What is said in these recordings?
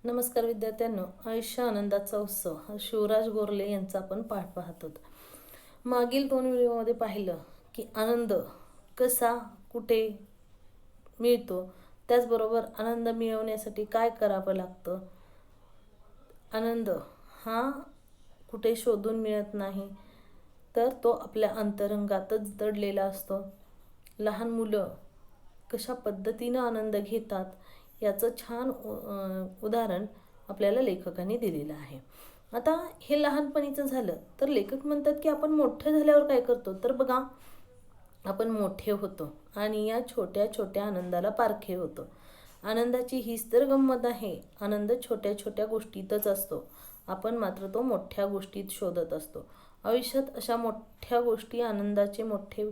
नमस्कार विद्यार्थ्यांनो, आयुष्य आनंदाचा उत्सव हा शिवराज गोरले यांचा आपण पाठ पाहत आहोत. मागील 2 व्हिडिओमध्ये पाहिलं की आनंद कसा कुठे मिळतो, त्याचबरोबर आनंद मिळवण्यासाठी काय करावं लागतं. आनंद हा कुठे शोधून मिळत नाही, तर तो आपल्या अंतरंगातच दडलेला असतो. लहान मुलं कशा पद्धतीनं आनंद घेतात याचं छान उदाहरण आपल्याला लेखकांनी दिलेलं आहे. आता हे लहानपणीचं झालं, तर लेखक म्हणतात की आपण मोठे झाल्यावर काय करतो, तर बघा आपण मोठे होतो आणि या छोट्या छोट्या आनंदाला पारखे होतो. आनंदाची हीच तर गंमत आहे. आनंद छोट्या छोट्या गोष्टीतच असतो, आपण मात्र तो मोठ्या गोष्टीत शोधत असतो. आयुष्यात अशा मोठ्या गोष्टी, आनंदाचे मोठे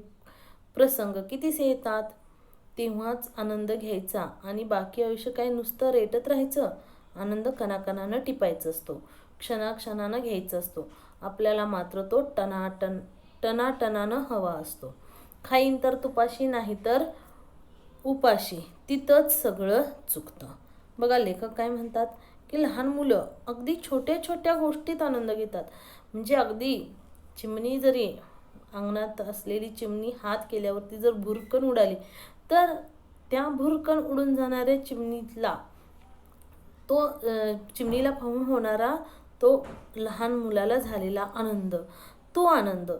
प्रसंग कितीसे येतात, तेव्हाच आनंद घ्यायचा आणि बाकी आयुष्य काय नुसतं रेटत राहायचं. आनंद कणाकणानं टिपायचा असतो, क्षणाक्षणानं घ्यायचा असतो. आपल्याला मात्र तो टनाटनानं हवा असतो. खाईन तर तुपाशी, नाही तर उपाशी, तिथंच सगळं चुकतं. बघा लेखक काय म्हणतात की लहान मुलं अगदी छोट्या छोट्या गोष्टीत आनंद घेतात. म्हणजे अगदी चिमणी जरी, अंगणात असलेली चिमणी हात केल्यावरती जर भुरकन उडाली, तर त्या भुरकन उडून जाणाऱ्या चिमणीला चिमणीला पाहून होणारा तो लहान मुलाला झालेला आनंद, तो आनंद.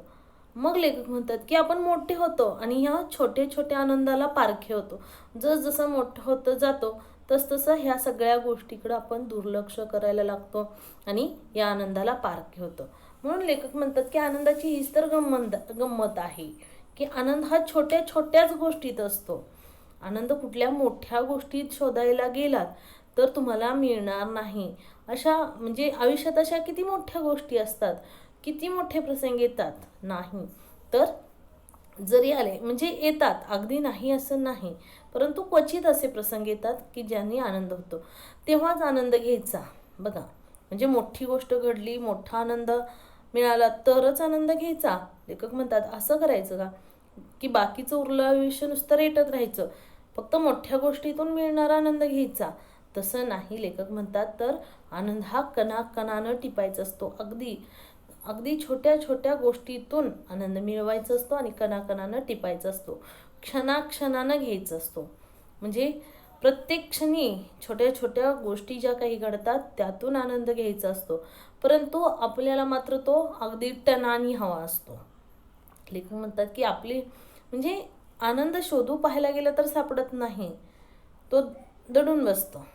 मग लेखक म्हणतात की आपण मोठे होतो आणि ह्या छोट्या छोट्या आनंदाला पारखे होतो. जसं मोठं होतं जातो, तसं ह्या सगळ्या गोष्टीकडे आपण दुर्लक्ष करायला लागतो आणि या आनंदाला पारखे होतो. म्हणून लेखक म्हणतात की आनंदाची हीच तर गंमत आहे की आनंद हा छोट्या छोट्याच गोष्टीत असतो. आनंद कुठल्या मोठ्या गोष्टीत शोधायला गेलात तर तुम्हाला मिळणार नाही. म्हणजे आयुष्यात अशा किती मोठ्या गोष्टी असतात, किती मोठे प्रसंग येतात. नाही तर जरी आले म्हणजे येतात, अगदी नाही असं नाही, परंतु क्वचित असे प्रसंग येतात की ज्यांनी आनंद होतो, तेव्हाच आनंद घ्यायचा. बघा म्हणजे मोठी गोष्ट घडली, मोठा आनंद मिळाला तरच आनंद घ्यायचा. लेखक म्हणतात असं करायचं का की बाकीचं उरलं आयुष्य नुसतं रेटत राहायचं, फक्त मोठ्या गोष्टीतून मिळणारा आनंद घ्यायचा. तसं नाही. लेखक म्हणतात तर आनंद हा कणाकणानं टिपायचा असतो. अगदी अगदी छोट्या छोट्या गोष्टीतून आनंद मिळवायचा असतो आणि कणाकणानं टिपायचा असतो, क्षणाक्षणानं घ्यायचा असतो. म्हणजे प्रत्येक क्षणी छोट्या छोट्या गोष्टी ज्या काही घडतात त्यातून आनंद घ्यायचा असतो, परंतु आपल्याला मात्र तो अगदी टनानी हवा असतो. लेखक म्हणतात की आपली म्हणजे आनंद शोधू पाहायला गेलं तर सापडत नाही, तो दडून बसतो.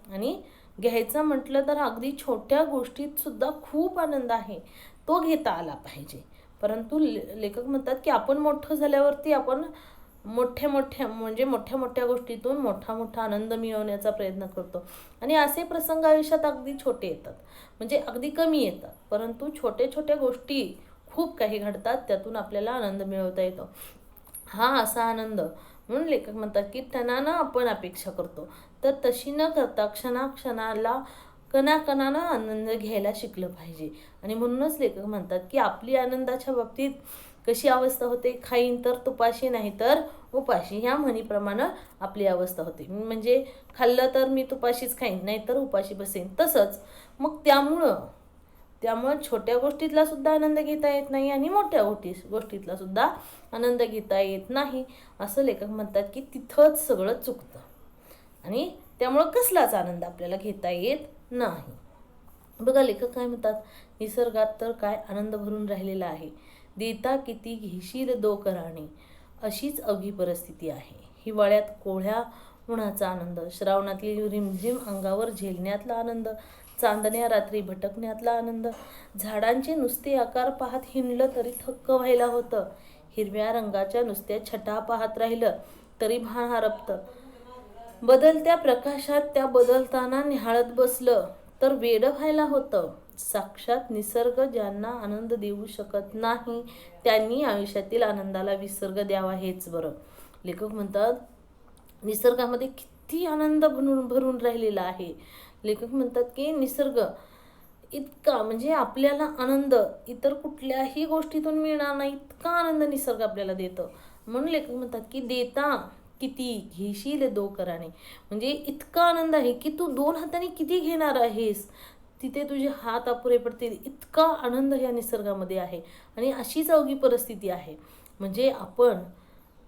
आणि घ्यायचा म्हटलं तर अगदी छोट्या गोष्टीत सुद्धा खूप आनंद आहे, तो घेता आला पाहिजे. परंतु लेखक म्हणतात की आपण मोठं झाल्यावरती आपण मोठ्या मोठ्या गोष्टीतून मोठा मोठा आनंद मिळवण्याचा प्रयत्न करतो आणि असे प्रसंग आयुष्यात अगदी छोटे येतात, म्हणजे अगदी कमी येतात, परंतु छोट्या छोट्या गोष्टी खूप काही घडतात, त्यातून आपल्याला आनंद मिळवता येतो. हा असा आनंद म्हणून लेखक म्हणतात की टनानं आपण अपेक्षा करतो, तर तशी न करता क्षणाक्षणाला कणाकणानं आनंद घ्यायला शिकलं पाहिजे. आणि म्हणूनच लेखक म्हणतात की आपली आनंदाच्या बाबतीत कशी अवस्था होते, खाईन तर तुपाशी, नाही तर उपाशी, ह्या म्हणीप्रमाणे आपली अवस्था होते. म्हणजे खाल्लं तर मी तुपाशीच खाईन, नाही तर उपाशी बसेन. तसंच मग त्यामुळं छोट्या गोष्टीतला सुद्धा आनंद घेता येत नाही आणि मोठ्या गोष्टीतला सुद्धा आनंद घेता येत नाही. असं लेखक म्हणतात की तिथंच सगळं चुकतं आणि त्यामुळं कसलाच आनंद आपल्याला घेता येत नाही. बघा लेखक काय म्हणतात, निसर्गात तर काय आनंद भरून राहिलेला आहे. देता किती घेशील दो कराणे, अशीच अवघी परिस्थिती आहे. हिवाळ्यात कोळ्या उन्हाचा आनंद, श्रावणातली रिमझिम अंगावर झेलण्यातला आनंद, चांदण्या रात्री भटकण्यातला आनंद, झाडांचे नुसते आकार पाहत हिंडलं तरी थक्क व्हायला होतं, हिरव्या रंगाच्या नुसत्या छटा पाहत राहिलं तरी भान हरपतं, बदलत्या प्रकाशात त्या बदलताना निहाळत बसलं तर वेडं व्हायला होतं. साक्षात निसर्ग ज्यांना आनंद देऊ शकत नाही त्यांनी आयुष्यातील आनंदाला विसर्ग द्यावा, हेच बरं. लेखक म्हणतात निसर्गामध्ये किती आनंद भरून राहिलेला आहे. लेखक म्हणतात की निसर्ग इतका म्हणजे आपल्याला आनंद इतर कुठल्याही गोष्टीतून मिळणार नाही, इतका आनंद निसर्ग आपल्याला देतो. म्हणून लेखक म्हणतात की देता किती घेशील 2 कराने. म्हणजे इतका आनंद आहे की तू 2 हाताने किती घेणार आहेस, तिथे तुझे हात अपुरे पडतील, इतका आनंद या निसर्गामध्ये आहे. आणि अशीच अवघी परिस्थिती आहे. म्हणजे आपण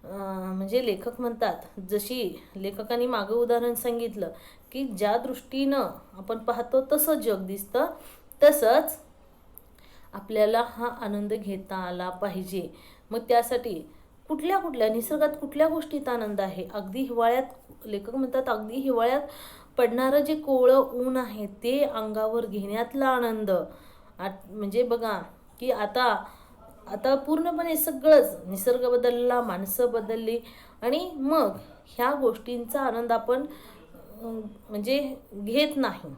म्हणजे लेखक म्हणतात, जशी लेखकांनी मागं उदाहरण सांगितलं की ज्या दृष्टीनं आपण पाहतो तसं जग दिसतं, तसंच आपल्याला हा आनंद घेता आला पाहिजे. मग त्यासाठी कुठल्या निसर्गात कुठल्या गोष्टीत आनंद आहे. अगदी हिवाळ्यात लेखक म्हणतात, अगदी हिवाळ्यात पडणारं जे कोवळं ऊन आहे ते अंगावर घेण्यातला आनंद. म्हणजे बघा की आता आता पूर्णपणे सगळंच, निसर्ग बदलला, माणसं बदलली, आणि मग ह्या गोष्टींचा आनंद आपण म्हणजे घेत नाही.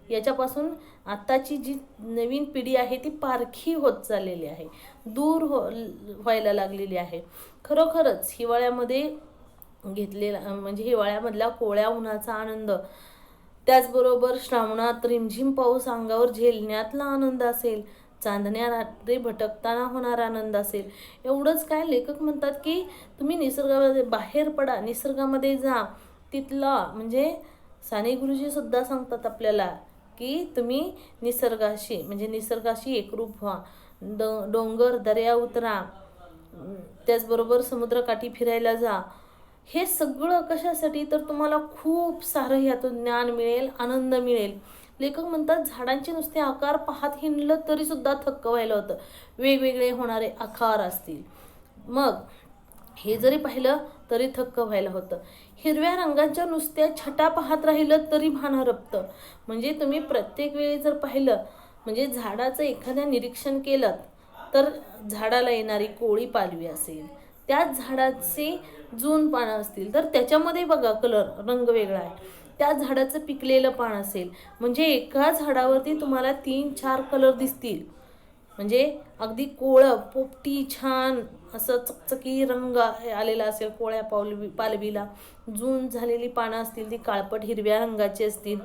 याच्यापासून आत्ताची जी नवीन पिढी आहे ती पारखी होत चाललेली आहे, दूर व्हायला लागलेली आहे. खरोखरच हिवाळ्यामध्ये घेतलेला म्हणजे हिवाळ्यामधल्या कोवळ्या उन्हाचा आनंद, त्याचबरोबर श्रावणात रिमझिम पाऊस अंगावर झेलण्यातला आनंद असेल, चांदण्या रात्री भटकताना होणारा आनंद असेल. एवढंच काय, लेखक म्हणतात की तुम्ही निसर्गामध्ये बाहेर पडा, निसर्गामध्ये जा. तिथला म्हणजे साने गुरुजी सुद्धा सांगतात आपल्याला की तुम्ही निसर्गाशी एकरूप व्हा. डोंगर दर्या उतरा, त्याचबरोबर समुद्रकाठी फिरायला जा. हे सगळं कशासाठी, तर तुम्हाला खूप सारं ह्यातून ज्ञान मिळेल, आनंद मिळेल. लेखक म्हणतात, झाडांचे नुसते आकार पाहत हिंडलं तरी सुद्धा थक्क व्हायला होतं. वेगवेगळे होणारे आकार असतील, मग हे जरी पाहिलं तरी थक्क व्हायला होतं. हिरव्या रंगाच्या नुसत्या छटा पाहत राहिलं तरी भान हरपतं. म्हणजे तुम्ही प्रत्येक वेळी जर पाहिलं, म्हणजे झाडाचं एखाद्या निरीक्षण केलं तर झाडाला येणारी कोळी पालवी असेल, त्याच झाडाचे जून पानं असतील तर त्याच्यामध्ये बघा कलर, रंग वेगळा आहे. त्या झाडाचं पिकलेलं पान असेल, म्हणजे एका झाडावरती तुम्हाला 3-4 कलर दिसतील. म्हणजे अगदी कोवळं पोपटी छान असं चकचकी रंग आलेला असेल कोवळ्या पालवीला, जून झालेली पानं असतील ती काळपट हिरव्या रंगाची असतील,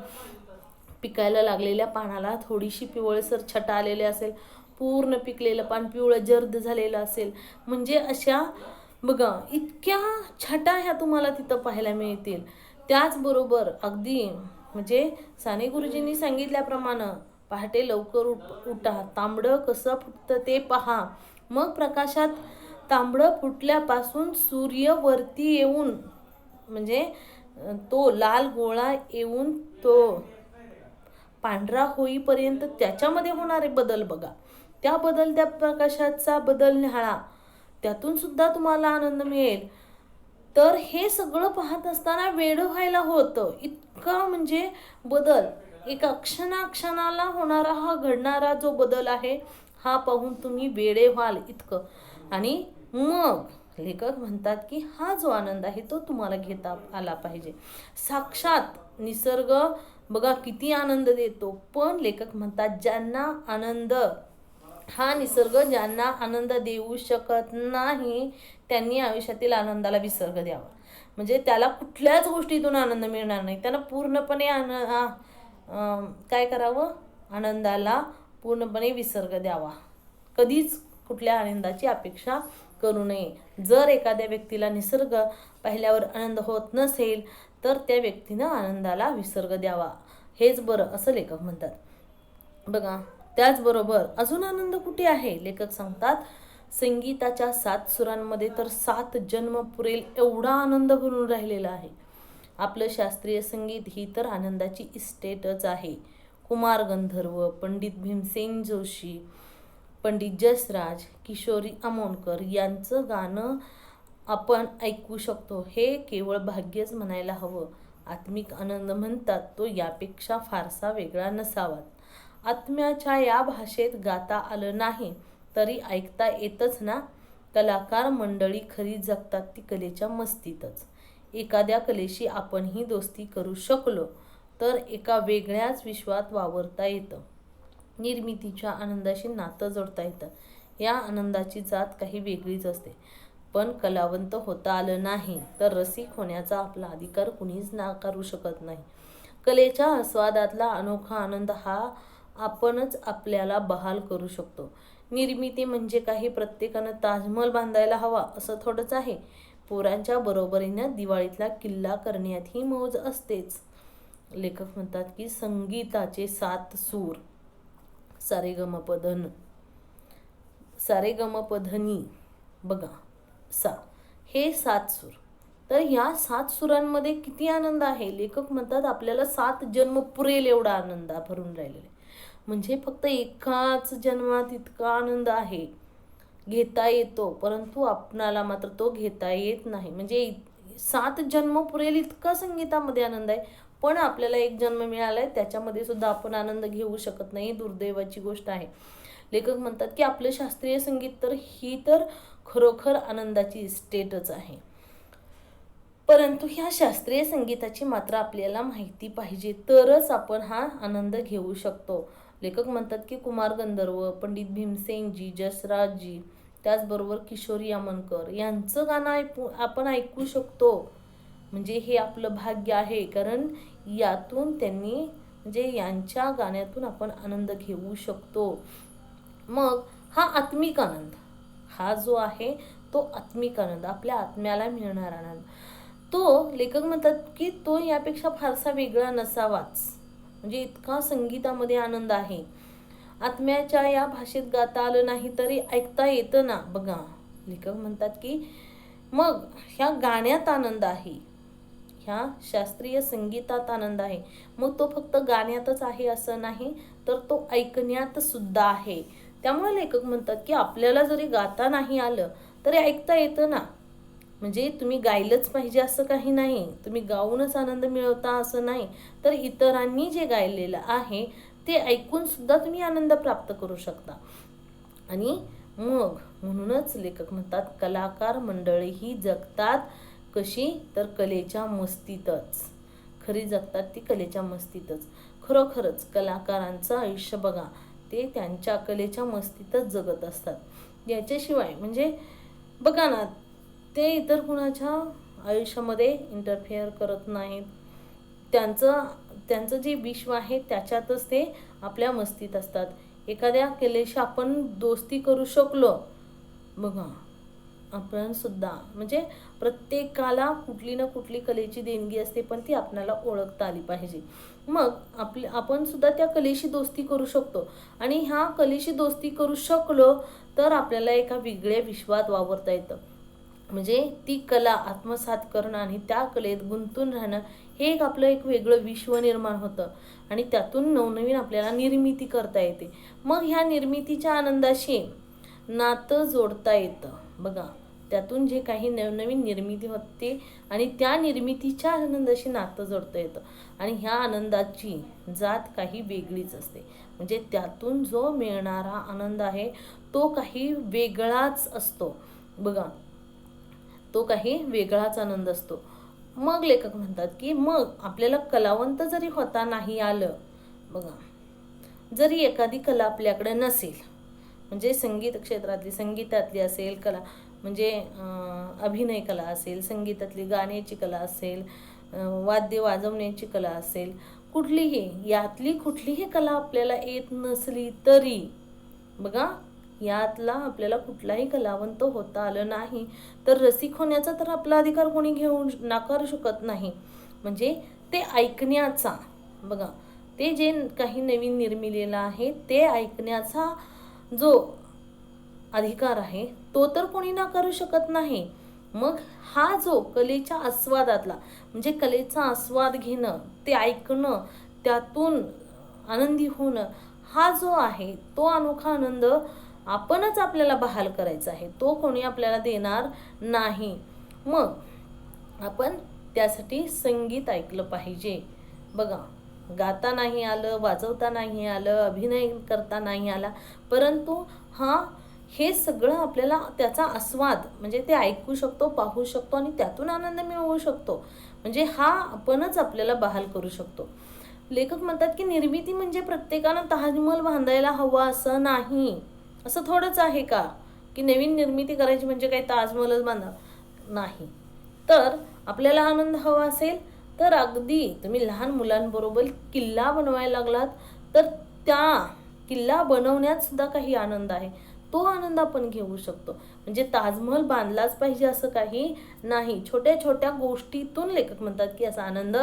पिकायला लागलेल्या पानाला थोडीशी पिवळसर छटा आलेली असेल, पूर्ण पिकलेलं पान पिवळं जर्द झालेलं असेल. म्हणजे अशा बघा इतक्या छटा ह्या तुम्हाला तिथं पाहायला मिळतील. त्याचबरोबर अगदी म्हणजे साने गुरुजींनी सांगितल्याप्रमाणे पहाटे लवकर उठा, तांबडं कसं फुटतं ते पहा. मग प्रकाशात तांबडं फुटल्यापासून सूर्य वरती येऊन, म्हणजे तो लाल गोळा येऊन तो पांढरा होईपर्यंत त्याच्यामध्ये होणारे बदल बघा. त्या बदलत्या प्रकाशाचा बदल न्याहाळा, त्यातून सुद्धा तुम्हाला आनंद मिळेल. तर हे सगळं पाहत असताना वेड व्हायला होतं. इतका म्हणजे बदल, एका क्षणाला होणारा हा घडणारा जो बदल आहे, हा पाहून तुम्ही वेडे व्हाल इतकं. आणि मग लेखक म्हणतात की हा जो आनंद आहे तो तुम्हाला घेता आला पाहिजे. साक्षात निसर्ग बघा किती आनंद देतो, पण लेखक म्हणतात ज्यांना आनंद, हा निसर्ग ज्यांना आनंद देऊ शकत नाही त्यांनी आयुष्यातील आनंदाला विसर्ग द्यावा. म्हणजे त्याला कुठल्याच गोष्टीतून आनंद मिळणार नाही. त्याला पूर्णपणे काय करावं, आनंदाला पूर्णपणे विसर्ग द्यावा. कधीच कुठल्या आनंदाची अपेक्षा करू नये. जर एखाद्या व्यक्तीला निसर्ग पाहिल्यावर आनंद होत नसेल तर त्या व्यक्तीनं आनंदाला विसर्ग द्यावा, हेच बरं असं लेखक म्हणतात. बघा त्याचबरोबर अजून आनंद कुठे आहे, लेखक सांगतात संगीताच्या 7 सुरांमध्ये तर 7 जन्म पुरेल एवढा आनंद भरून राहिलेला आहे. आपलं शास्त्रीय संगीत ही तर आनंदाची इस्टेटच आहे. कुमार गंधर्व, पंडित भीमसेन जोशी, पंडित जसराज, किशोरी आमोणकर यांचं गाणं आपण ऐकू शकतो. हे केवळ भाग्यच म्हणायला हवं. आत्मिक आनंद म्हणतात तो यापेक्षा फारसा वेगळा नसावा. आत्म्याच्या या भाषेत गाता आलं नाही तरी ऐकता येतच ना. कलाकार मंडळी खरी जगतात ती कलेच्या मस्तीतच. एखाद्या कलेशी आपणही दोस्ती करू शकलो तर एका वेगळ्याच विश्वात वावरता येतं. निर्मितीच्या आनंदाशी नातं जोडता येतं. या आनंदाची जात काही वेगळीच असते. पण कलावंत होता आलं नाही तर रसिक होण्याचा आपला अधिकार कुणीच नाकारू शकत नाही. कलेच्या आस्वादातला अनोखा आनंद हा आपणच आपल्याला बहाल करू शकतो. निर्मिती म्हणजे काही प्रत्येकानं ताजमहल बांधायला हवा असं थोडंच आहे. पोरांच्या बरोबरीनं दिवाळीतला किल्ला करण्यातही मौज असतेच. लेखक म्हणतात की संगीताचे 7 सूर, सारेगमपधन, सारेगमपधनी, बघा सा, हे 7 सूर. तर ह्या 7 सुरांमध्ये किती आनंद आहे. लेखक म्हणतात आपल्याला 7 जन्म पुरेल एवढा आनंद भरून राहिलेला. म्हणजे फक्त एकाच जन्मात इतका आनंद आहे, घेता येतो, परंतु आपणाला मात्र तो घेता येत नाही. म्हणजे 7 जन्म पुरेल इतका संगीतामध्ये आनंद आहे, पण आपल्याला एक जन्म मिळालाय त्याच्यामध्ये सुद्धा आपण आनंद घेऊ शकत नाही. दुर्दैवाची गोष्ट आहे. लेखक म्हणतात की आपलं शास्त्रीय संगीत तर ही तर खरोखर आनंदाची स्टेटच आहे. परंतु ह्या शास्त्रीय संगीताची मात्र आपल्याला माहिती पाहिजे, तरच आपण हा आनंद घेऊ शकतो. लेखक म्हणतात की कुमार गंधर्व, पंडित भीमसेनजी, जसराजजी, त्याचबरोबर किशोरी अमनकर यांचं गाणं आपण ऐकू शकतो. म्हणजे हे आपलं भाग्य आहे, कारण यातून त्यांनी म्हणजे यांच्या गाण्यातून आपण आनंद घेऊ शकतो. मग हा आत्मिक आनंद, हा जो आहे तो आत्मिक आनंद, आपल्या आत्म्याला मिळणारा आनंद, तो लेखक म्हणतात की तो यापेक्षा फारसा वेगळा नसावाच. म्हणजे इतका संगीतामध्ये आनंद आहे. आत्म्याच्या या भाषेत गाता आलं नाही तरी ऐकता येतं ना. बघा लेखक म्हणतात की मग ह्या गाण्यात आनंद आहे, ह्या शास्त्रीय संगीतात आनंद आहे. मग तो फक्त गाण्यातच आहे असं नाही, तर तो ऐकण्यात सुद्धा आहे. त्यामुळे लेखक म्हणतात की आपल्याला जरी गाता नाही आलं तरी ऐकता येतं ना. म्हणजे तुम्ही गायलंच पाहिजे असं काही नाही, तुम्ही गाऊनच आनंद मिळवता असं नाही, तर इतरांनी जे गायलेलं आहे ते ऐकून सुद्धा तुम्ही आनंद प्राप्त करू शकता. आणि मग म्हणूनच लेखक म्हणतात कलाकार मंडळी ही जगतात कशी, तर कलेच्या मस्तीतच. खरी जगतात ती कलेच्या मस्तीतच. खरोखरच कलाकारांचं आयुष्य बघा, ते त्यांच्या कलेच्या मस्तीतच जगत असतात. याच्याशिवाय म्हणजे बघा ना, ते इतर कुणाच्या आयुष्यामध्ये इंटरफेअर करत नाहीत. त्यांचं जे विश्व आहे त्याच्यातच ते आपल्या मस्तीत असतात. एखाद्या कलेशी आपण दोस्ती करू शकलो, बघा आपण सुद्धा म्हणजे प्रत्येकाला कुठली ना कुठली कलेची देणगी असते, पण ती आपल्याला ओळखता आली पाहिजे. मग आपण सुद्धा त्या कलेशी दोस्ती करू शकतो. आणि ह्या कलेशी दोस्ती करू शकलो तर आपल्याला एका वेगळ्या विश्वात वावरता येतं. म्हणजे ती कला आत्मसात करणं आणि त्या कलेत गुंतून राहणं, हे आपलं एक वेगळं विश्व निर्माण होतं आणि त्यातून नवनवीन आपल्याला निर्मिती करता येते. मग ह्या निर्मितीच्या आनंदाशी नातं जोडता येतं. बघा त्यातून जे काही नवनवीन निर्मिती होते आणि त्या निर्मितीच्या आनंदाशी नातं जोडता येतं. आणि ह्या आनंदाची जात काही वेगळीच असते. म्हणजे त्यातून जो मिळणारा आनंद आहे तो काही वेगळाच असतो. बघा तो काही वेगळाच आनंद असतो. मग लेखक म्हणतात की मग आपल्याला कलावंत जरी होता नाही आलं, बघा जरी एखादी कला आपल्याकडे नसेल, म्हणजे संगीत क्षेत्रातली संगीतातली असेल कला, म्हणजे अभिनय कला असेल, संगीतातली गाण्याची कला असेल, वाद्य वाजवण्याची कला असेल, कुठलीही यातली कुठलीही कला आपल्याला येत नसली तरी बघा यातला आपल्याला कुठलाही कलावंत होता आलं नाही तर रसिक होण्याचा तर आपला अधिकार कोणी घेऊन नाकारू शकत नाही. म्हणजे ते ऐकण्याचा, बघा ते जे काही नवीन निर्मिलेलं आहे ते ऐकण्याचा जो अधिकार आहे तो तर कोणी नाकारू शकत नाही. मग हा जो कलेच्या आस्वादातला, म्हणजे कलेचा आस्वाद घेणं, ते ऐकणं, त्यातून आनंदी होणं, हा जो आहे तो अनोखा आनंद आपणच आपल्याला बहाल करायचा आहे, तो कोणी आपल्याला देणार नाही. मग आपण त्यासाठी संगीत ऐकलं पाहिजे. बघा गाता नाही आलं, वाजवता नाही आलं, अभिनय करता नाही आला, परंतु हे सगळं आपल्याला त्याचा आस्वाद म्हणजे ते ऐकू शकतो, पाहू शकतो आणि त्यातून आनंद मिळवू शकतो. म्हणजे हा आपणच आपल्याला बहाल करू शकतो. लेखक म्हणतात की निर्मिती म्हणजे प्रत्येकानं ताजमहल बांधायला हवा असं नाही. असं थोडंच आहे का की नवीन निर्मिती करायची म्हणजे काही ताजमहलच बांधा नाही. तर आपल्याला आनंद हवा असेल तर अगदी तुम्ही लहान मुलांबरोबर किल्ला बनवायला लागलात तर त्या किल्ला बनवण्यात सुद्धा काही आनंद आहे. तो आनंद आपण घेऊ शकतो. म्हणजे ताजमहल बांधलाच पाहिजे असं काही नाही. छोट्या छोट्या गोष्टीतून लेखक म्हणतात की असा आनंद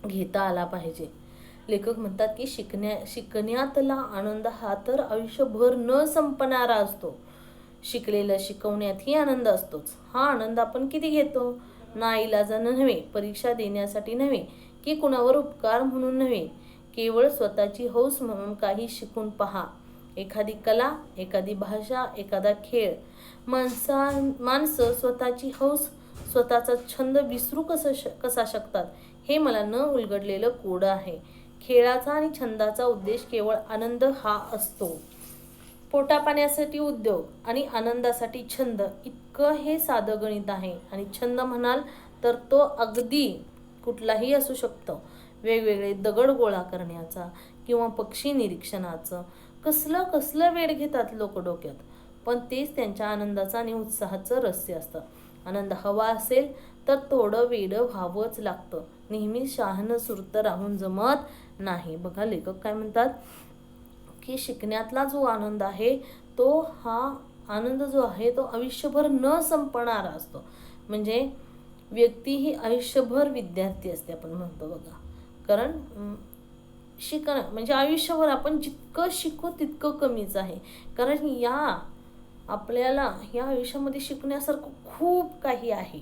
घेता आला पाहिजे. लेखक म्हणतात की शिकण्यातला आनंद हा तर आयुष्यभर न संपणारा असतो. शिकलेलं शिकवण्यातही आनंद असतोच. हा आनंद आपण किती घेतो? नाईलाजानं नव्हे, परीक्षा देण्यासाठी नव्हे, की कुणावर उपकार म्हणून नव्हे, केवळ स्वतःची हौस म्हणून काही शिकून पहा. एखादी कला, एखादी भाषा, एखादा खेळ. माणसं स्वतःची हौस, स्वतःचा छंद विसरू कसा शकतात, हे मला न उलगडलेलं कोडं आहे. खेळाचा आणि छंदाचा उद्देश केवळ आनंद हा असतो. पोटापाण्यासाठी उद्योग आणि आनंदासाठी छंद, इतकं हे साधं गणित आहे. आणि छंद म्हणाल तर तो अगदी कुठलाही असू शकतो. वेगवेगळे दगड गोळा करण्याचा किंवा पक्षी निरीक्षणाचं कसलं कसलं वेड घेतात लोक डोक्यात, पण तेच त्यांच्या आनंदाचं आणि उत्साहाचं रहस्य असतं. आनंद हवा असेल तर थोडं वेडं व्हावंच लागतं. नेहमी शहाणं सुरतं राहून जमत नाही. बघा लेखक काय म्हणतात की शिकण्यातला जो आनंद आहे तो हा आनंद जो आहे तो आयुष्यभर न संपणारा असतो. म्हणजे व्यक्ती ही आयुष्यभर विद्यार्थी असते आपण म्हणतो बघा. कारण शिकणं म्हणजे आयुष्यभर आपण जितकं शिकू तितकं कमीच आहे. कारण आपल्याला या आयुष्यामध्ये शिकण्यासारखं खूप काही आहे,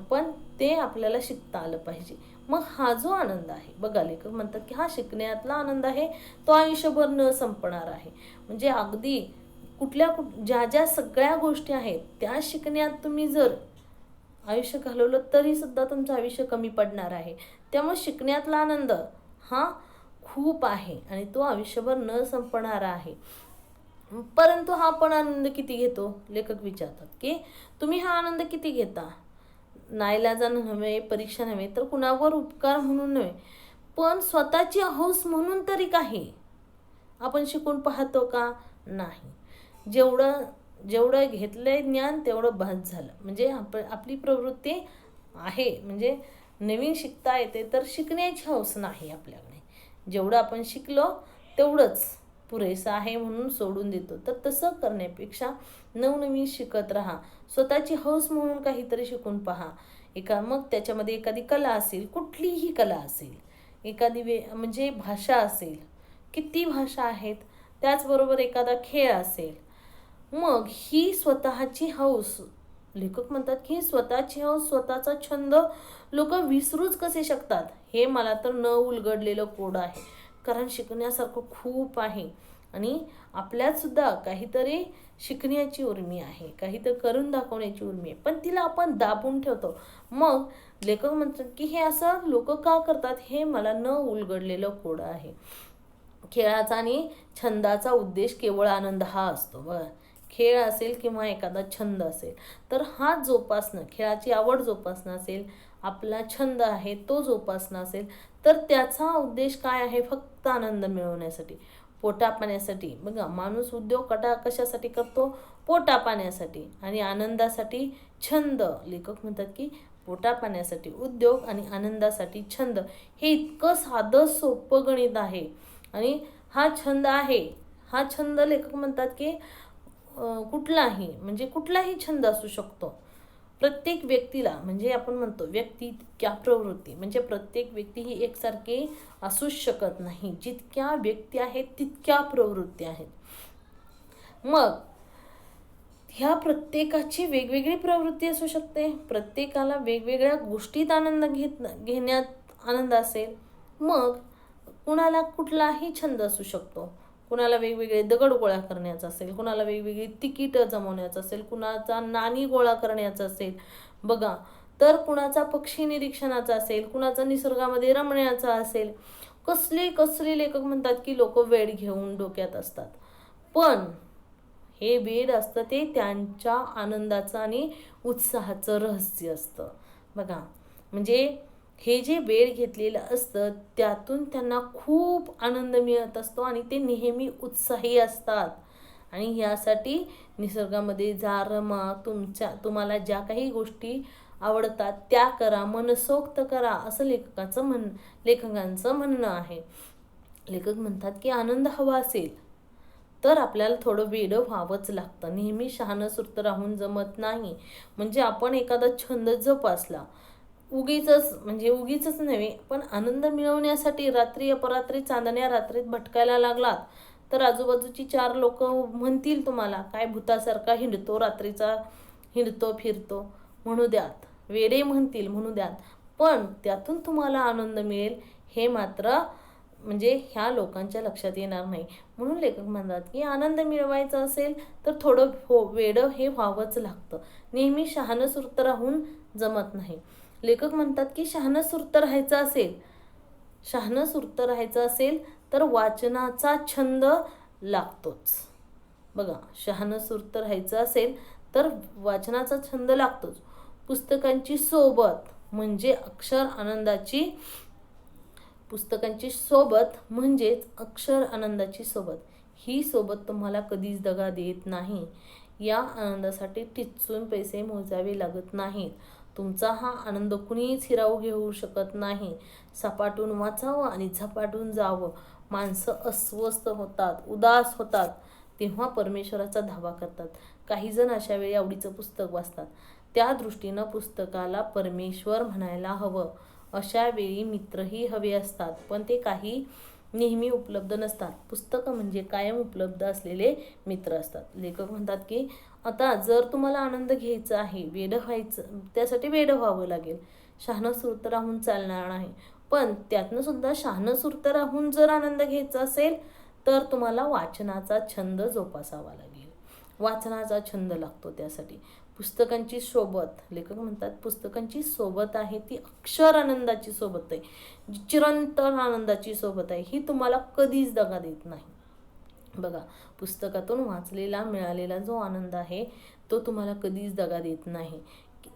पण ते आपल्याला शिकता आलं पाहिजे. मग हा जो आनंद आहे बघा, लेखक म्हणतात की हा शिकण्यातला आनंद आहे तो आयुष्यभर न संपणार आहे. म्हणजे अगदी ज्या ज्या सगळ्या गोष्टी आहेत त्या शिकण्यात तुम्ही जर आयुष्य घालवलं तरी सुद्धा तुमचं आयुष्य कमी पडणार आहे. त्यामुळे शिकण्यातला आनंद हा खूप आहे आणि तो आयुष्यभर न संपणारा आहे. परंतु हा पण आनंद किती घेतो? लेखक विचारतात की तुम्ही हा आनंद किती घेता? नाईलाजानं नव्हे, परीक्षा नव्हे, तर कुणावर उपकार म्हणून नव्हे, पण स्वतःची हौस म्हणून तरी काही आपण शिकून पाहतो का? नाही. जेवढं घेतलंय ज्ञान तेवढं बस झालं. म्हणजे आपली प्रवृत्ती आहे म्हणजे नवीन शिकता येते तर शिकण्याची हौस नाही आपल्याकडे. जेवढं आपण शिकलो तेवढंच पुरेसं आहे म्हणून सोडून देतो. तर तसं करण्यापेक्षा नवनवीन शिकत राहा. स्वतःची हौस म्हणून काहीतरी शिकून पहा. मग त्याच्यामध्ये एखादी कला असेल, कुठलीही कला असेल, एखादी म्हणजे भाषा असेल, किती भाषा आहेत, त्याचबरोबर एखादा खेळ असेल. मग ही स्वतःची हौस, लेखक म्हणतात की स्वतःची हौस, स्वतःचा छंद लोक विसरूच कसे शकतात, हे मला तर न उलगडलेलं कोड आहे. कारण शिकण्यासारखं खूप आहे आणि आपल्यात सुद्धा काहीतरी शिकण्याची उर्मी आहे, काहीतरी करून दाखवण्याची उर्मी आहे, पण तिला आपण दाबून ठेवतो. मग लेखक म्हणतात की हे असं लोक का करतात, हे मला न उलगडलेलं कोड आहे. खेळाचा आणि छंदाचा उद्देश केवळ आनंद हा असतो. बघा, खेळ असेल किंवा एखादा छंद असेल तर हा जोपासणं, खेळाची आवड जोपासणं असेल, आपला छंद आहे तो जोपासणं असेल, तर त्याचा उद्देश काय आहे? फक्त आनंद मिळवण्यासाठी, पोटा पाण्यासाठी. बघा, माणूस उद्योग कशासाठी करतो? पोटा पाण्यासाठी आणि आनंदासाठी. छंद, लेखक म्हणतात की पोटा पाण्यासाठी उद्योग आणि आनंदासाठी छंद. हे इतकं साधं सोपं गणित आहे. आणि हा छंद आहे, हा छंद लेखक म्हणतात की कुठलाही छंद असू शकतो. प्रत्येक व्यक्तीला, म्हणजे आपण म्हणतो व्यक्ती तितक्या प्रवृत्ती, म्हणजे प्रत्येक व्यक्ती ही एकसारखी असूच शकत नाही. जितक्या व्यक्ती आहेत तितक्या प्रवृत्ती आहेत. मग ह्या प्रत्येकाची वेगवेगळी प्रवृत्ती असू शकते. प्रत्येकाला वेगवेगळ्या गोष्टीत घेण्यात आनंद असेल. मग कुणाला कुठलाही छंद असू शकतो. कुणाला वेगवेगळे दगड गोळा करण्याचा असेल, कुणाला वेगवेगळी तिकीटं जमवण्याचं असेल, कुणाचा नाणी गोळा करण्याचा असेल, बघा, तर कुणाचा पक्षी निरीक्षणाचा असेल, कुणाचा निसर्गामध्ये रमण्याचा असेल. कसली लेखक म्हणतात की लोक वेड घेऊन डोक्यात असतात, पण हे वेड असतं ते त्यांच्या आनंदाचं आणि उत्साहाचं रहस्य असतं. बघा, म्हणजे हे जे वेळ घेतलेलं असतं त्यातून त्यांना खूप आनंद मिळत असतो आणि ते नेहमी उत्साही असतात. आणि यासाठी निसर्गामध्ये जा, रमा, तुम्हाला ज्या काही गोष्टी आवडतात त्या करा, मनसोक्त करा, असं लेखकांचं म्हणणं आहे. लेखक म्हणतात की आनंद हवा असेल तर आपल्याला थोडं वेडं व्हावंच लागतं. नेहमी शहाणं सुरतं राहून जमत नाही. म्हणजे आपण एखादा छंद जोपासला, उगीचच नव्हे, पण आनंद मिळवण्यासाठी रात्री अपरात्री चांदण्या रात्रीत भटकायला लागलात, तर आजूबाजूची 4 लोक म्हणतील तुम्हाला, काय भूतासारखा हिंडतो रात्रीचा, हिंडतो फिरतो. म्हणू द्यात, वेडे म्हणतील, म्हणू द्यात, पण त्यातून तुम्हाला आनंद मिळेल हे मात्र म्हणजे ह्या लोकांच्या लक्षात येणार नाही. म्हणून लेखक म्हणतात की आनंद मिळवायचा असेल तर थोडं वेडं हे व्हावंच लागतं. नेहमी शहाणं सुरतं राहून जमत नाही. लेखक म्हणतात की शहाणं सुरतं राहायचं असेल तर वाचनाचा छंद लागतोच. बघा, शहाणं सुरतं राहायचं असेल तर वाचनाचा छंद लागतोच. पुस्तकांची सोबत म्हणजेच अक्षर आनंदाची सोबत. ही सोबत तुम्हाला कधीच दगा देत नाही. या आनंदासाठी टिचून पैसे मोजावे लागत नाहीत. तुमचा हा आनंद कुणीच हिरावून घेऊ शकत नाही. सपाटून वाचावं आणि झपाटून जावं. माणसं अस्वस्थ होतात, उदास होतात, तेव्हा परमेश्वराचा धावा करतात. काही जण अशा वेळी आवडीचं पुस्तक वाचतात. त्या दृष्टीनं पुस्तकाला परमेश्वर म्हणायला हवं. अशा वेळी मित्रही हवे असतात, पण ते काही नेहमी उपलब्ध नसतात. पुस्तकं म्हणजे कायम उपलब्ध असलेले मित्र असतात. लेखक म्हणतात की आता जर तुम्हाला आनंद घ्यायचा आहे, वेडं व्हायचं, त्यासाठी वेडं व्हावं लागेल. शहाणं सुरतं राहून चालणार नाही. पण त्यातनं सुद्धा शहाणं सुरतं राहून जर आनंद घ्यायचा असेल तर तुम्हाला वाचनाचा छंद जोपासावा लागेल. वाचनाचा छंद लागतो त्यासाठी. पुस्तकांची सोबत, लेखक म्हणतात पुस्तकांची सोबत आहे ती अक्षर आनंदाची सोबत आहे, जी चिरंतन आनंदाची सोबत आहे. ही तुम्हाला कधीच दगा देत नाही. बघा, पुस्तकातून वाचलेला मिळालेला जो आनंद आहे तो तुम्हाला कधीच दगा देत नाही.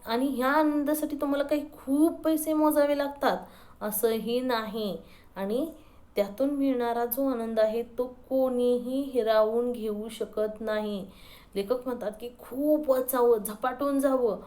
आणि ह्या आनंदासाठी तुम्हाला काही खूप पैसे मोजावे लागतात असंही नाही. आणि त्यातून मिळणारा जो आनंद आहे तो कोणीही हिरावून घेऊ शकत नाही. लेखक म्हणतात की खूप वाचावं, झपाटून जावं.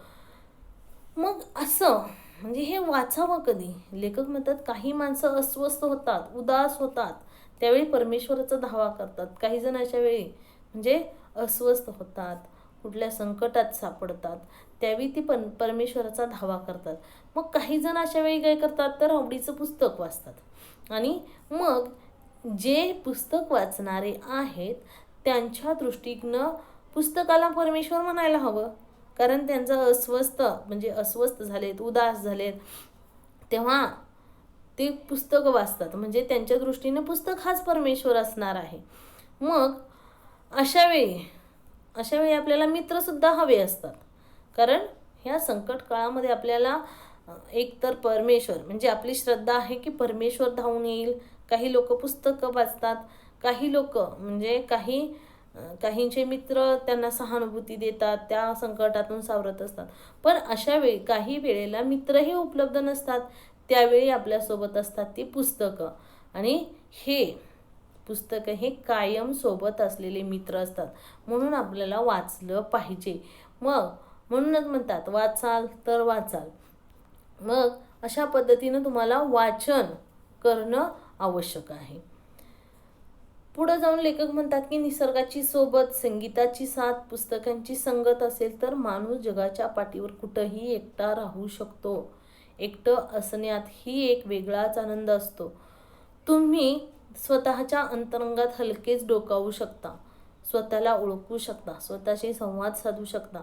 मग असं म्हणजे हे वाचावं कधी? लेखक म्हणतात काही माणसं अस्वस्थ होतात, उदास होतात, त्यावेळी परमेश्वराचा धावा करतात. काही जण अशा वेळी म्हणजे अस्वस्थ होतात, कुठल्या संकटात सापडतात, त्यावेळी ती परमेश्वराचा धावा करतात. मग काही जण अशा वेळी काय करतात तर आवडीचं पुस्तक वाचतात. आणि मग जे पुस्तक वाचणारे आहेत त्यांच्या दृष्टीनं पुस्तकाला परमेश्वर म्हणायला हवं. कारण त्यांचं अस्वस्थ झालेत, उदास झालेत, तेव्हा ते पुस्तक वाचतात. म्हणजे त्यांच्या दृष्टीने पुस्तक हाच परमेश्वर असणार आहे. मग अशा वेळी आपल्याला मित्रसुद्धा हवे असतात. कारण ह्या संकट काळामध्ये आपल्याला एकतर परमेश्वर म्हणजे आपली श्रद्धा आहे की परमेश्वर धावून येईल. काही लोक पुस्तकं वाचतात, काही लोक म्हणजे काहींचे मित्र त्यांना सहानुभूती देतात, त्या संकटातून सावरत असतात. पण अशा वेळी काही वेळेला मित्रही उपलब्ध नसतात, त्यावेळी आपल्यासोबत असतात ती पुस्तकं. आणि हे पुस्तकं हे कायम सोबत असलेले मित्र असतात. म्हणून आपल्याला वाचलं पाहिजे. म्हणूनच म्हणतात वाचाल तर वाचाल. मग अशा पद्धतीनं तुम्हाला वाचन करणं आवश्यक आहे. पुढे जाऊन लेखक म्हणतात की निसर्गाची सोबत, संगीताची साथ, पुस्तकांची संगत असेल तर माणूस जगाच्या पाठीवर कुठंही एकटा राहू शकतो. एकटं असण्यातही एक वेगळाच आनंद असतो. तुम्ही स्वतःच्या अंतरंगात हलकेच डोकावू शकता, स्वतःला ओळखू शकता, स्वतःशी संवाद साधू शकता.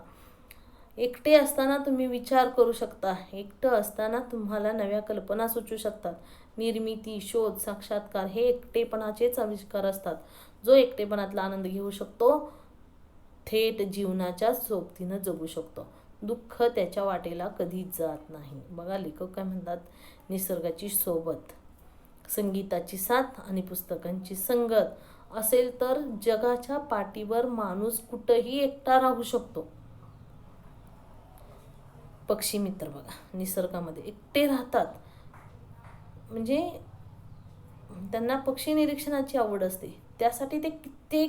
एकटे असताना तुम्ही विचार करू शकता. एकटं असताना तुम्हाला नव्या कल्पना सुचू शकतात. निर्मिती, शोध, साक्षात्कार हे एकटेपणाचेच आविष्कार असतात. जो एकटेपणातला आनंद घेऊ शकतो थेट जीवनाच्या सोबतीनं जगू शकतो. दुःख त्याच्या वाटेला कधीच जात नाही. बघा, लेखक काय म्हणतात, निसर्गाची सोबत, संगीताची साथ आणि पुस्तकांची संगत असेल तर जगाच्या पाठीवर माणूस कुठंही एकटा राहू शकतो. पक्षी मित्र बघा, निसर्गामध्ये एकटे राहतात. म्हणजे त्यांना पक्षी निरीक्षणाची आवड असते. त्यासाठी ते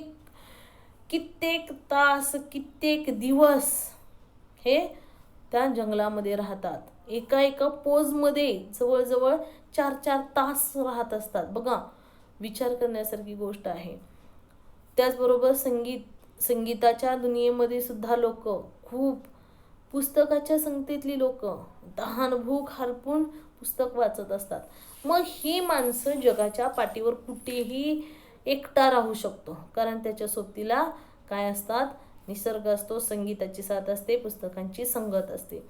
कित्येक तास, कित्येक दिवस हे त्या जंगलामध्ये राहतात. एका पोजमध्ये जवळजवळ 4-4 तास राहत असतात. बघा, विचार करण्यासारखी गोष्ट आहे. त्याचबरोबर संगीताच्या दुनियेमध्ये सुद्धा लोक खूप, पुस्तकाच्या संगतीतली लोक तहानभूक हरपून पुस्तक वाचत असतात. मग ही माणसं जगाच्या पाठीवर कुठेही एकटा राहू शकतो, कारण त्याच्या सोबतीला काय असतात, निसर्ग असतो, संगीताची साथ असते, पुस्तकांची संगत असते.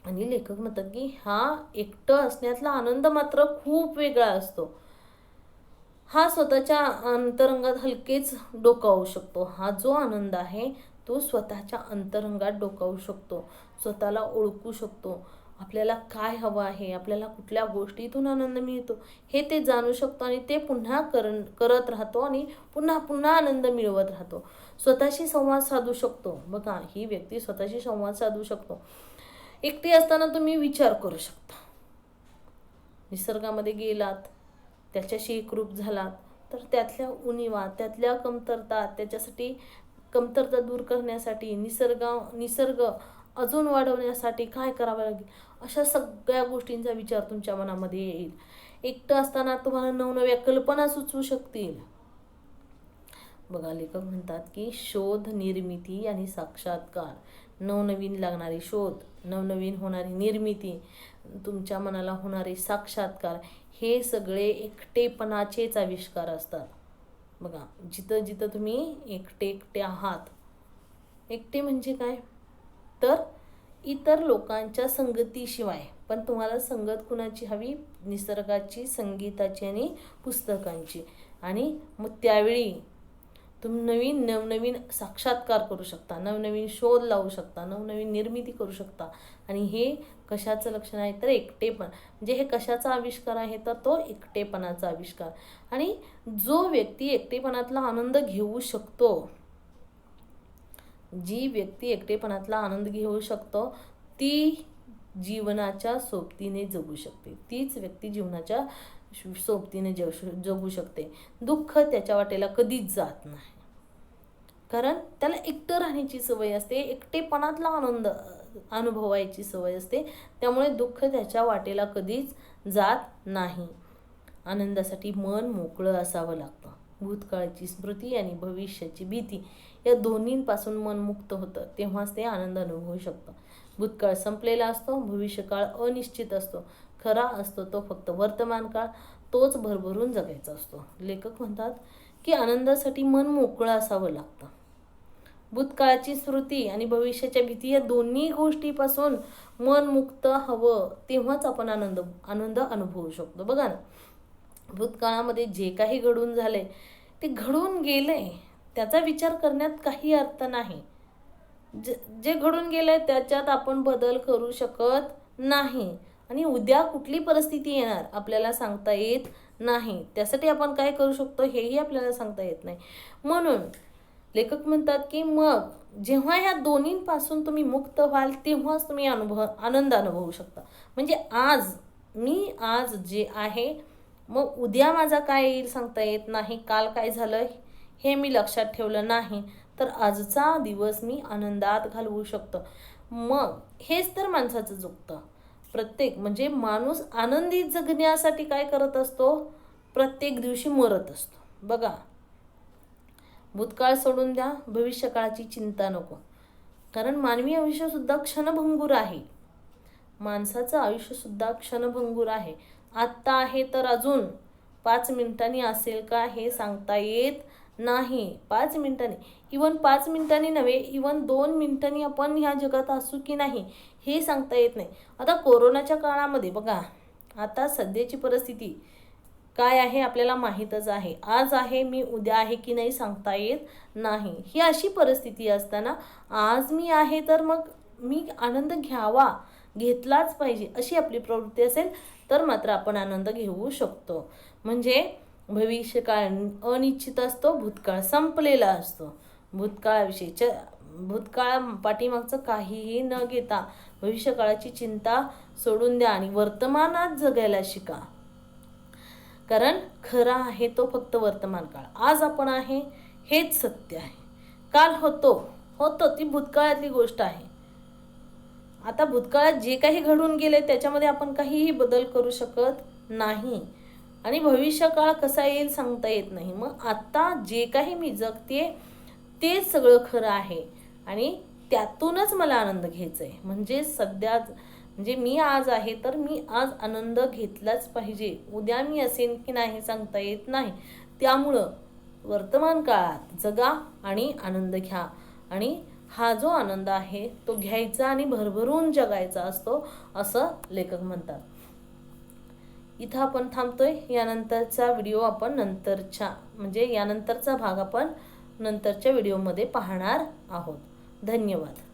आणि लेखक म्हणतात की हा एकटं असण्यातला आनंद मात्र खूप वेगळा असतो. हा स्वतःच्या अंतरंगात हलकेच डोकावू शकतो. हा जो आनंद आहे तो स्वतःच्या अंतरंगात डोकावू शकतो, स्वतःला ओळखू शकतो. आपल्याला काय हवं आहे, आपल्याला कुठल्या गोष्टीतून आनंद मिळतो हे ते जाणू शकतो आणि ते पुन्हा करत राहतो आणि पुन्हा पुन्हा आनंद मिळवत राहतो. स्वतःशी संवाद साधू शकतो. बघा, ही व्यक्ती स्वतःशी संवाद साधू शकतो. एकटी असताना तुम्ही विचार करू शकता. निसर्गामध्ये गेलात, त्याच्याशी एकरूप झालात, तर त्यातल्या उणिवा, त्यातल्या कमतरता, त्याच्यासाठी कमतरता दूर करण्यासाठी, निसर्ग अजून वाढवण्यासाठी काय करावं लागेल, अशा सगळ्या गोष्टींचा विचार तुमच्या मनामध्ये येईल. एकटं असताना तुम्हाला नवनव्या कल्पना सुचवू शकतील. बघा, लेखक म्हणतात की शोध, निर्मिती आणि साक्षात्कार, नवनवीन लागणारी शोध, नवनवीन होणारी निर्मिती, तुमच्या मनाला होणारे साक्षात्कार, हे सगळे एकटेपणाचेच आविष्कार असतात. बघा, जिथं जिथं तुम्ही एकटे आहात, एकटे म्हणजे काय, तर इतर लोकांच्या संगतीशिवाय. पण तुम्हाला संगत कुणाची हवी, निसर्गाची, संगीताची आणि पुस्तकांची. आणि मग त्यावेळी तुम्ही नवनवीन साक्षात्कार करू शकता, नवनवीन शोध लावू शकता, नवनवीन निर्मिती करू शकता. आणि हे कशाचं लक्षण आहे, तर एकटेपण. म्हणजे हे कशाचा आविष्कार आहे, तर तो एकटेपणाचा आविष्कार. आणि जो व्यक्ती एकटेपणातला आनंद घेऊ शकतो, जी व्यक्ती एकटेपणातला आनंद घेऊ शकतो, ती जीवनाच्या सोबतीने जगू शकते. तीच व्यक्ती जीवनाच्या सोबतीने जगू शकते. दुःख त्याच्या वाटेला कधीच जात नाही, कारण त्याला एकटं राहण्याची सवय असते, एकटेपणातला आनंद अनुभवायची सवय असते. त्यामुळे दुःख त्याच्या वाटेला कधीच जात नाही. आनंदासाठी मन मोकळं असावं लागतं. भूतकाळाची स्मृती आणि भविष्याची भीती या दोन्हींपासून मन मुक्त होतं, तेव्हाच ते आनंद अनुभवू शकतं. भूतकाळ संपलेला असतो, भविष्यकाळ अनिश्चित असतो, खरा असतो तो फक्त वर्तमान काळ, तोच भरभरून जगायचा असतो. लेखक म्हणतात की आनंदासाठी मन मोकळं असावं लागतं. भूतकाळाची स्मृती आणि भविष्याच्या भीती या दोन्ही गोष्टीपासून मन मुक्त हवं, तेव्हाच आपण आनंद अनुभवू शकतो. बघा ना, भूतकाळामध्ये जे काही घडून झाले ते घडून गेले, त्याचा विचार करण्यात काही अर्थ नाही. जे घडून गेले त्याच्यात आपण बदल करू शकत नाही. आणि उद्या कुठली परिस्थिती येणार आपल्याला सांगता येत नाही. त्यासाठी आपण काय करू शकतो हेही आपल्याला सांगता येत नाही. म्हणून लेखक म्हणतात की मग जेव्हा ह्या दोन्हींपासून तुम्ही मुक्त व्हाल, तेव्हाच तुम्ही आनंद अनुभवू शकता. म्हणजे आज जे आहे, मग उद्या माझा काय येईल सांगता येत नाही, काल काय झालं हे मी लक्षात ठेवलं नाही, तर आजचा दिवस मी आनंदात घालवू शकतो. मग हेच तर माणसाचं चुकतं. म्हणजे माणूस आनंदित जगण्यासाठी काय करत असतो, प्रत्येक दिवशी मरत असतो. बघा, भूतकाळ सोडून द्या, भविष्यकाळाची चिंता नको, कारण मानवी आयुष्य सुद्धा क्षणभंगूर आहे. माणसाचं आयुष्य सुद्धा क्षणभंगूर आहे. आत्ता आहे तर अजून 5 मिनिटांनी असेल का हे सांगता येत नाही. 5 मिनिटांनी, इवन 5 मिनिटांनी नव्हे, इवन 2 मिनिटांनी आपण ह्या जगात असू की नाही हे सांगता येत नाही. आता कोरोनाच्या काळामध्ये बघा, आता सध्याची परिस्थिती काय आहे आपल्याला माहीतच आहे. आज आहे मी, उद्या आहे की नाही सांगता येत नाही. ही अशी परिस्थिती असताना आज मी आहे तर मग मी आनंद घेतलाच पाहिजे, अशी आपली प्रवृत्ती असेल तर मात्र आपण आनंद घेऊ शकतो. म्हणजे भविष्यकाळ अनिश्चित असतो, भूतकाळ संपलेला असतो. भूतकाळ पाठीमागचं काहीही न घेता भविष्यकाळाची चिंता सोडून द्या आणि वर्तमानात जगायला शिका. कारण खरा आहे तो फक्त वर्तमान काळ. आज आपण आहे हेच सत्य आहे. काल होतो ती भूतकाळातली गोष्ट आहे. आता भूतकाळात जे काही घडून गेले त्याच्यामध्ये आपण काहीही बदल करू शकत नाही. आणि भविष्यकाळ कसा येईल सांगता येत नाही. मग आता जे काही मी जगते तेच सगळं खरं आहे आणि त्यातूनच मला आनंद घ्यायचा आहे. म्हणजे सध्या म्हणजे मी आज आहे तर मी आज आनंद घेतलाच पाहिजे. उद्या मी असेन की नाही सांगता येत नाही. त्यामुळं वर्तमान काळात जगा आणि आनंद घ्या. आणि हा जो आनंद आहे तो घ्यायचा आणि भरभरून जगायचा असतो असं लेखक म्हणतात. इथं आपण थांबतोय. यानंतरचा व्हिडिओ आपण यानंतरचा भाग आपण नंतरच्या व्हिडिओमध्ये पाहणार आहोत. धन्यवाद.